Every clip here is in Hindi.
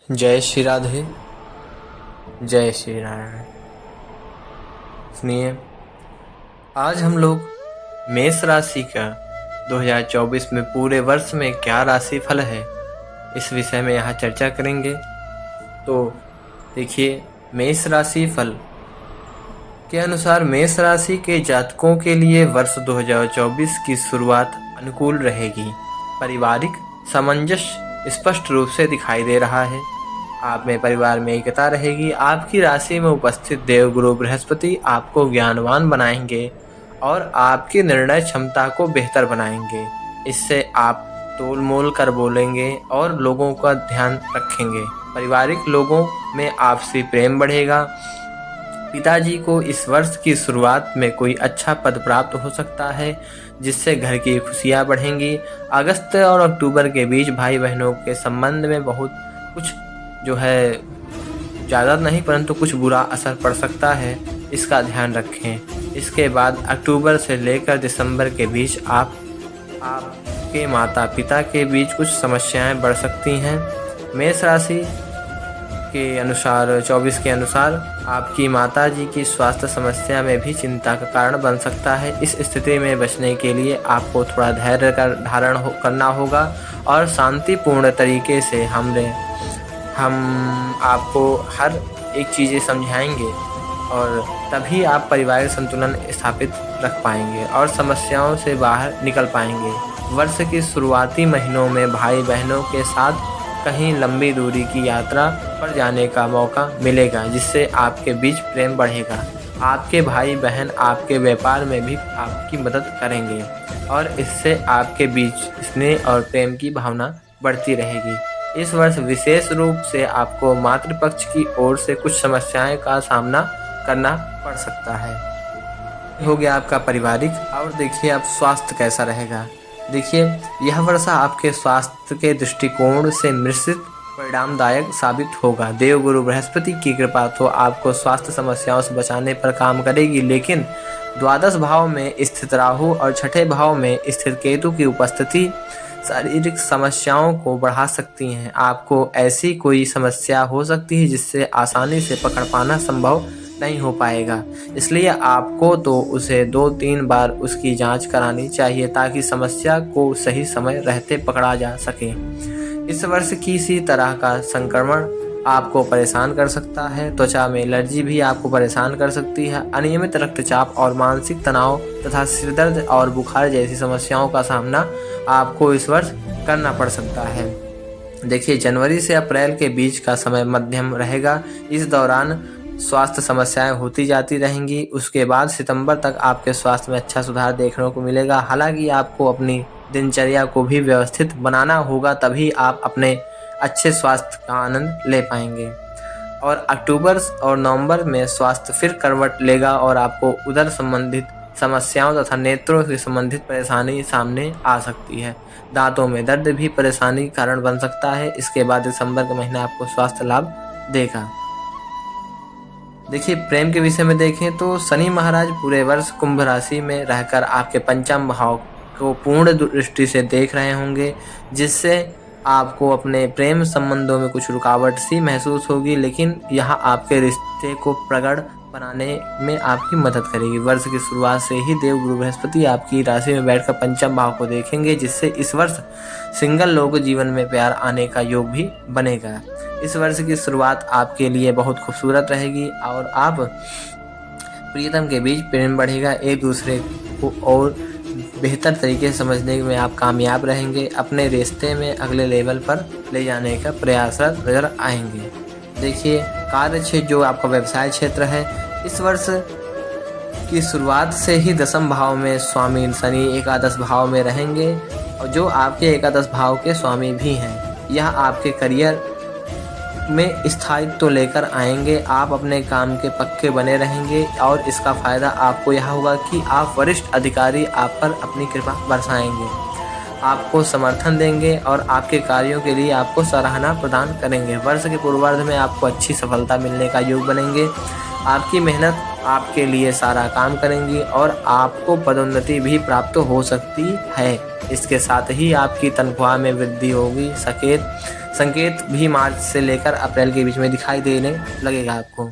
जय श्री राधे। जय श्री नारायण। सुनिए, आज हम लोग मेष राशि का 2024 में पूरे वर्ष में क्या राशि फल है, इस विषय में यहाँ चर्चा करेंगे। तो देखिए, मेष राशि फल के अनुसार मेष राशि के जातकों के लिए वर्ष 2024 की शुरुआत अनुकूल रहेगी। पारिवारिक सामंजस्य स्पष्ट रूप से दिखाई दे रहा है। आप में परिवार में एकता रहेगी। आपकी राशि में उपस्थित देवगुरु बृहस्पति आपको ज्ञानवान बनाएंगे और आपकी निर्णय क्षमता को बेहतर बनाएंगे। इससे आप तोल मोल कर बोलेंगे और लोगों का ध्यान रखेंगे। पारिवारिक लोगों में आपसी प्रेम बढ़ेगा। पिताजी को इस वर्ष की शुरुआत में कोई अच्छा पद प्राप्त हो सकता है, जिससे घर की खुशियां बढ़ेंगी। अगस्त और अक्टूबर के बीच भाई बहनों के संबंध में बहुत कुछ जो है ज़्यादा नहीं परंतु कुछ बुरा असर पड़ सकता है, इसका ध्यान रखें। इसके बाद अक्टूबर से लेकर दिसंबर के बीच आपके माता पिता के बीच कुछ समस्याएं बढ़ सकती हैं। मेष राशि के अनुसार 24 के अनुसार आपकी माताजी की स्वास्थ्य समस्या में भी चिंता का कारण बन सकता है। इस स्थिति में बचने के लिए आपको थोड़ा धैर्य धारण करना होगा और शांतिपूर्ण तरीके से हम आपको हर एक चीज़ें समझाएंगे और तभी आप पारिवारिक संतुलन स्थापित रख पाएंगे और समस्याओं से बाहर निकल पाएंगे। वर्ष के शुरुआती महीनों में भाई बहनों के साथ कहीं लंबी दूरी की यात्रा पर जाने का मौका मिलेगा, जिससे आपके बीच प्रेम बढ़ेगा। आपके भाई बहन आपके व्यापार में भी आपकी मदद करेंगे और इससे आपके बीच स्नेह और प्रेम की भावना बढ़ती रहेगी। इस वर्ष विशेष रूप से आपको मातृपक्ष की ओर से कुछ समस्याएं का सामना करना पड़ सकता है। हो गया आपका पारिवारिक। और देखिए, अब स्वास्थ्य कैसा रहेगा। देखिए, यह वर्ष आपके स्वास्थ्य के दृष्टिकोण से निश्चित परिणामदायक साबित होगा। देवगुरु बृहस्पति की कृपा तो आपको स्वास्थ्य समस्याओं से बचाने पर काम करेगी, लेकिन द्वादश भाव में स्थित राहु और छठे भाव में स्थित केतु की उपस्थिति शारीरिक समस्याओं को बढ़ा सकती हैं। आपको ऐसी कोई समस्या हो सकती है जिससे आसानी से पकड़ पाना संभव नहीं हो पाएगा, इसलिए आपको तो उसे 2-3 बार उसकी जांच करानी चाहिए ताकि समस्या को सही समय रहते पकड़ा जा सके। इस वर्ष किसी तरह का संक्रमण आपको परेशान कर सकता है। त्वचा में एलर्जी भी आपको परेशान कर सकती है। अनियमित रक्तचाप और मानसिक तनाव तथा सिरदर्द और बुखार जैसी समस्याओं का सामना आपको इस वर्ष करना पड़ सकता है। देखिए, जनवरी से अप्रैल के बीच का समय मध्यम रहेगा। इस दौरान स्वास्थ्य समस्याएं होती जाती रहेंगी। उसके बाद सितंबर तक आपके स्वास्थ्य में अच्छा सुधार देखने को मिलेगा। हालांकि आपको अपनी दिनचर्या को भी व्यवस्थित बनाना होगा, तभी आप अपने अच्छे स्वास्थ्य का आनंद ले पाएंगे। और अक्टूबर और नवंबर में स्वास्थ्य फिर करवट लेगा और आपको उदर संबंधित समस्याओं तथा नेत्रों से संबंधित परेशानी सामने आ सकती है। दांतों में दर्द भी परेशानी का कारण बन सकता है। इसके बाद दिसंबर का महीना आपको स्वास्थ्य लाभ देगा। देखिए, प्रेम के विषय में देखें तो शनि महाराज पूरे वर्ष कुंभ राशि में रहकर आपके पंचम भाव को पूर्ण दृष्टि से देख रहे होंगे, जिससे आपको अपने प्रेम संबंधों में कुछ रुकावट सी महसूस होगी, लेकिन यह आपके रिश्ते को प्रगाढ़ बनाने में आपकी मदद करेगी। वर्ष की शुरुआत से ही देवगुरु बृहस्पति आपकी राशि में बैठकर पंचम भाव को देखेंगे, जिससे इस वर्ष सिंगल लोगों के जीवन में प्यार आने का योग भी बनेगा। इस वर्ष की शुरुआत आपके लिए बहुत खूबसूरत रहेगी और आप प्रियतम के बीच प्रेम बढ़ेगा। एक दूसरे को और बेहतर तरीके से समझने में आप कामयाब रहेंगे। अपने रिश्ते में अगले लेवल पर ले जाने का प्रयासरत नजर आएंगे। देखिए, कार्य क्षेत्र जो आपका व्यवसाय क्षेत्र है, इस वर्ष की शुरुआत से ही दसम भाव में स्वामी शनि एकादश भाव में रहेंगे और जो आपके एकादश भाव के स्वामी भी हैं। यह आपके करियर में स्थायित्व तो लेकर आएंगे। आप अपने काम के पक्के बने रहेंगे और इसका फायदा आपको यह होगा कि आप वरिष्ठ अधिकारी आप पर अपनी कृपा बरसाएंगे, आपको समर्थन देंगे और आपके कार्यों के लिए आपको सराहना प्रदान करेंगे। वर्ष के पूर्वार्ध में आपको अच्छी सफलता मिलने का योग बनेंगे। आपकी मेहनत आपके लिए सारा काम करेंगी और आपको पदोन्नति भी प्राप्त हो सकती है। इसके साथ ही आपकी तनख्वाह में वृद्धि होगी। संकेत भी मार्च से लेकर अप्रैल के बीच में दिखाई देने लगेगा आपको।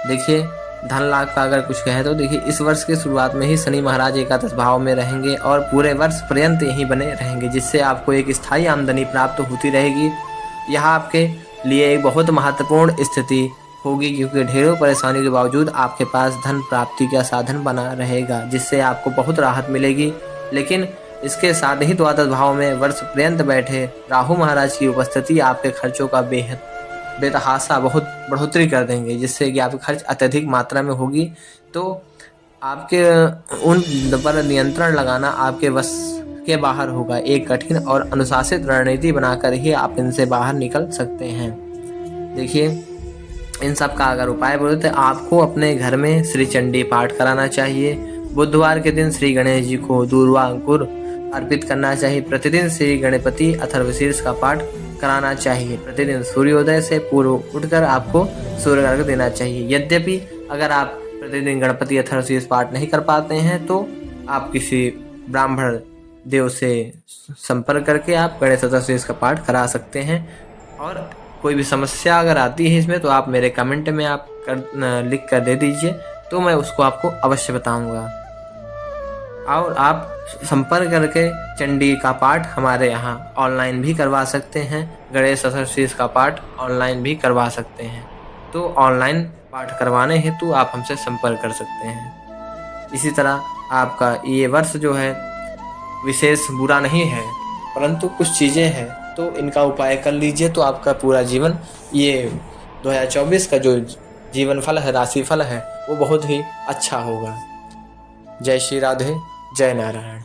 देखिए, धन लाभ का अगर कुछ कहें तो देखिए, इस वर्ष के शुरुआत में ही शनि महाराज एकादश भाव में रहेंगे और पूरे वर्ष पर्यंत यहीं बने रहेंगे, जिससे आपको एक स्थायी आमदनी प्राप्त होती रहेगी। यह आपके लिए एक बहुत महत्वपूर्ण स्थिति होगी, क्योंकि ढेरों परेशानियों के बावजूद आपके पास धन प्राप्ति का साधन बना रहेगा, जिससे आपको बहुत राहत मिलेगी। लेकिन इसके साथ ही द्वादश भाव में वर्ष पर्यंत बैठे राहु महाराज की उपस्थिति आपके खर्चों का बेतहाशा बहुत बढ़ोतरी कर देंगे, जिससे कि आपके खर्च अत्यधिक मात्रा में होगी। तो आपके उन पर नियंत्रण लगाना आपके वश के बाहर होगा। एक कठिन और अनुशासित रणनीति बनाकर ही आप इनसे बाहर निकल सकते हैं। देखिए, इन सब का अगर उपाय बोले तो आपको अपने घर में श्री चंडी पाठ कराना चाहिए। बुधवार के दिन श्री गणेश जी को दूर्वा अंकुर अर्पित करना चाहिए। प्रतिदिन श्री गणपति अथर्वशीर्ष का पाठ कराना चाहिए। प्रतिदिन सूर्योदय से पूर्व उठकर आपको सूर्य अर्घ्य देना चाहिए। यद्यपि अगर आप प्रतिदिन गणपति अथर्वशीर्ष पाठ नहीं कर पाते हैं तो आप किसी ब्राह्मण देव से संपर्क करके आप गणेश अथर्वशीर्ष का पाठ करा सकते हैं। और कोई भी समस्या अगर आती है इसमें तो आप मेरे कमेंट में आप लिख कर दे दीजिए, तो मैं उसको आपको अवश्य बताऊंगा। और आप संपर्क करके चंडी का पाठ हमारे यहाँ ऑनलाइन भी करवा सकते हैं। गणेश अथर्वशीर्ष का पाठ ऑनलाइन भी करवा सकते हैं। तो ऑनलाइन पाठ करवाने हेतु आप हमसे संपर्क कर सकते हैं। इसी तरह आपका ये वर्ष जो है विशेष बुरा नहीं है, परंतु कुछ चीज़ें हैं तो इनका उपाय कर लीजिए, तो आपका पूरा जीवन, ये 2024 का जो जीवन फल है, राशि फल है, वो बहुत ही अच्छा होगा। जय श्री राधे, जय नारायण।